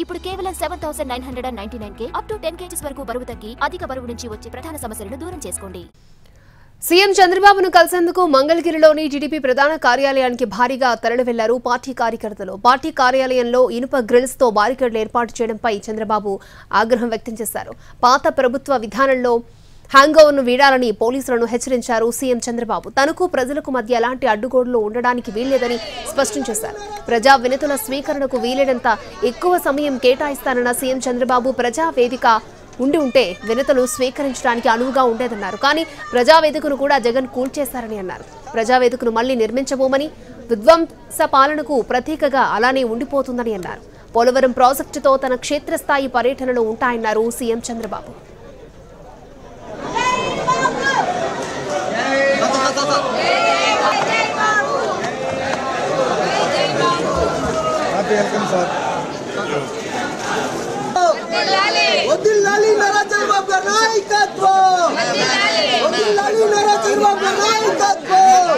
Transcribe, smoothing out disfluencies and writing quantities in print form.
ఇప్పుడు కేవలం 7999కే up to 10 kgs వరకు బరువు తగ్గి అధిక బరువు నుంచి వచ్చే ప్రధాన సమస్యలను దూరం చేసుకోండి. సీఎం చంద్రబాబును కలిసేందుకు మంగళగిరిలోని టీడీపీ ప్రధాన కార్యాలయానికి భారీగా తరలి వెళ్లారు పార్టీ కార్యకర్తలు. పార్టీ కార్యాలయంలో ఇనుప గ్రిల్స్ తో బారికేడ్లు ఏర్పాటు చేయడంపై చంద్రబాబు ఆగ్రహం వ్యక్తం చేశారు. పాత ప్రభుత్వ విధానంలో హ్యాంగోవర్ను వీడాలని పోలీసులను హెచ్చరించారు సీఎం చంద్రబాబు. తనకు ప్రజలకు మధ్య ఎలాంటి అడ్డుగోడలు ఉండడానికి వీల్లేదని స్పష్టం చేశారు. ప్రజా వినతుల స్వీకరణకు వీలైనంత ఎక్కువ సమయం కేటాయిస్తానన్న సీఎం చంద్రబాబు ప్రజావేదిక ఉంటే వినతులు స్వీకరించడానికి అనువుగా ఉండేదన్నారు. కానీ ప్రజావేదికను కూడా జగన్ కూల్చేశారని అన్నారు. ప్రజావేదికను మళ్లీ నిర్మించబోమని, విధ్వంస పాలనకు ప్రతీకగా అలానే ఉండిపోతుందని అన్నారు. పోలవరం ప్రాజెక్టుతో తన క్షేత్రస్థాయి పర్యటనలు ఉంటాయన్నారు సీఎం చంద్రబాబు. వదిలాలి నారా చంద్రబాబు గారి నాయకత్వం, వదిలాలి నారా చంద్రబాబు గారి నాయకత్వం.